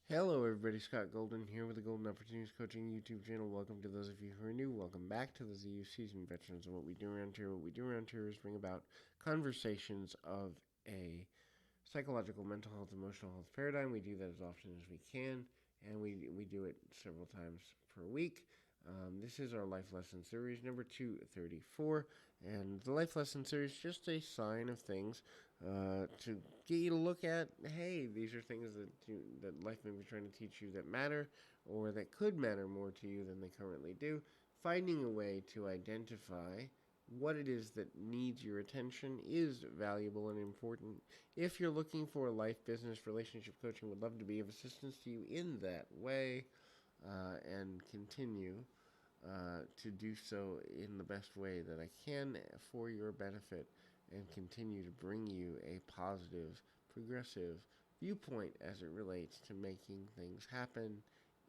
Hello, everybody. Scott Golden here with the Golden Opportunities Coaching YouTube channel. Welcome to those of you who are new. Welcome back to those of you seasoned veterans. And what we do around here, is bring about conversations of a psychological, mental health, emotional health paradigm. We do that as often as we can, and we do it several times per week. This is our Life Lesson Series number 234, and the Life Lesson Series is just a sign of things to get you to look at. Hey, these are things that life may be trying to teach you that matter, or that could matter more to you than they currently do. Finding a way to identify what it is that needs your attention is valuable and important. If you're looking for life, business, relationship coaching, would love to be of assistance to you in that way, and continue to do so in the best way that I can for your benefit, and continue to bring you a positive, progressive viewpoint as it relates to making things happen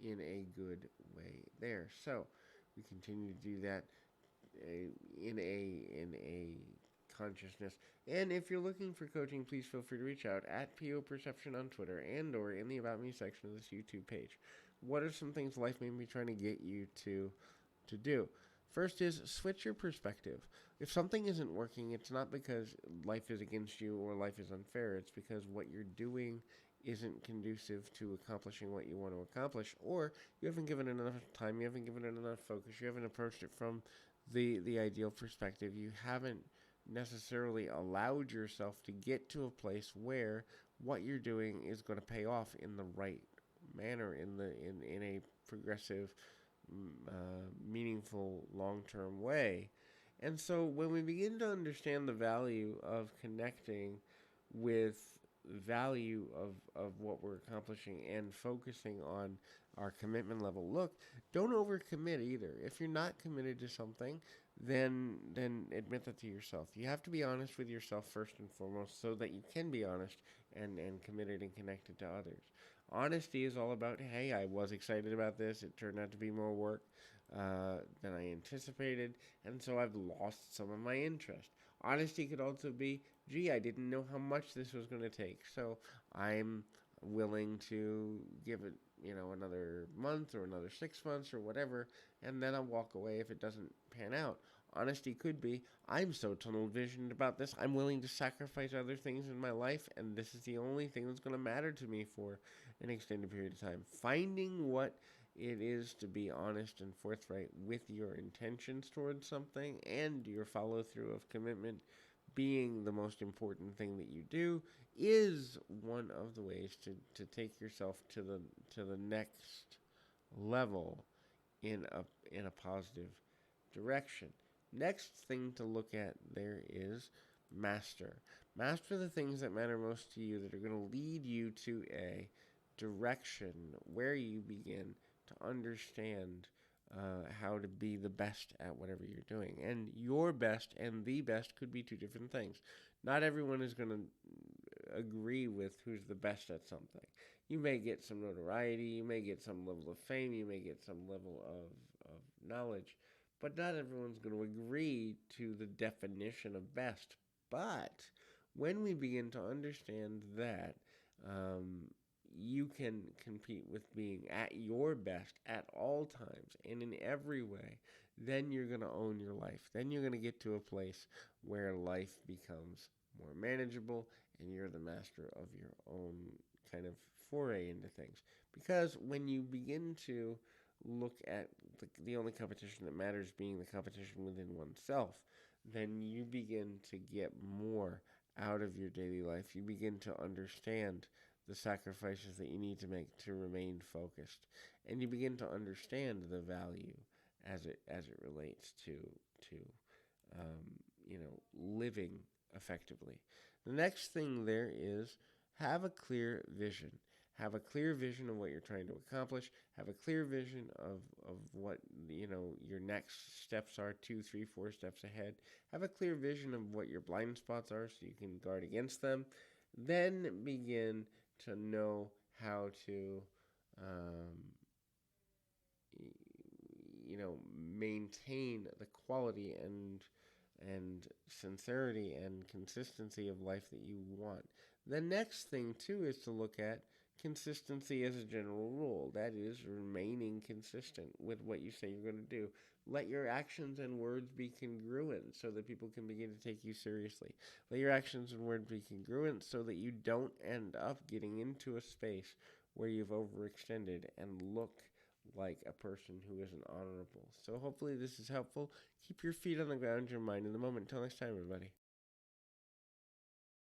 in a good way there. So we continue to do that in a consciousness. And if you're looking for coaching, please feel free to reach out at PO Perception on Twitter and or in the About Me section of this YouTube page. What are some things life may be trying to get you to do? First is switch your perspective. If something isn't working, it's not because life is against you or life is unfair. It's because what you're doing isn't conducive to accomplishing what you want to accomplish, or you haven't given it enough time, you haven't given it enough focus, you haven't approached it from the ideal perspective. You haven't necessarily allowed yourself to get to a place where what you're doing is going to pay off in the right manner, in a progressive, meaningful, long-term way. And so when we begin to understand the value of connecting with value of what we're accomplishing and focusing on our commitment level. Look, don't overcommit either. If you're not committed to something, then admit that to yourself. You have to be honest with yourself first and foremost, so that you can be honest and committed and connected to others. Honesty is all about, hey, I was excited about this. It turned out to be more work than I anticipated, and so I've lost some of my interest. Honesty could also be, gee, I didn't know how much this was going to take, so I'm willing to give it, another month or another 6 months or whatever, and then I'll walk away if it doesn't pan out. Honesty could be, I'm so tunnel visioned about this, I'm willing to sacrifice other things in my life, and this is the only thing that's going to matter to me for an extended period of time. Finding what it is to be honest and forthright with your intentions towards something and your follow through of commitment being the most important thing that you do is one of the ways to take yourself to the next level in a positive direction. Next thing to look at there is master. Master the things that matter most to you, that are going to lead you to a direction where you begin to understand how to be the best at whatever you're doing. And your best and the best could be two different things. Not everyone is going to agree with who's the best at something. You may get some notoriety, you may get some level of fame, you may get some level of knowledge, but not everyone's going to agree to the definition of best. But when we begin to understand that, you can compete with being at your best at all times and in every way, then you're going to own your life. Then you're going to get to a place where life becomes more manageable and you're the master of your own kind of foray into things. Because when you begin to look at the only competition that matters being the competition within oneself, then you begin to get more out of your daily life. You begin to understand the sacrifices that you need to make to remain focused, and you begin to understand the value as it relates to living effectively. The next thing there is, have a clear vision. Have a clear vision of what you're trying to accomplish. Have a clear vision of what your next steps are, 2, 3, 4 steps ahead. Have a clear vision of what your blind spots are so you can guard against them. Then begin to know how to maintain the quality and sincerity and consistency of life that you want. The next thing too is to look at consistency as a general rule. That is, remaining consistent with what you say you're going to do. Let your actions and words be congruent so that people can begin to take you seriously. Let your actions and words be congruent so that you don't end up getting into a space where you've overextended and look like a person who isn't honorable. So hopefully this is helpful. Keep your feet on the ground, your mind in the moment. Until next time, everybody.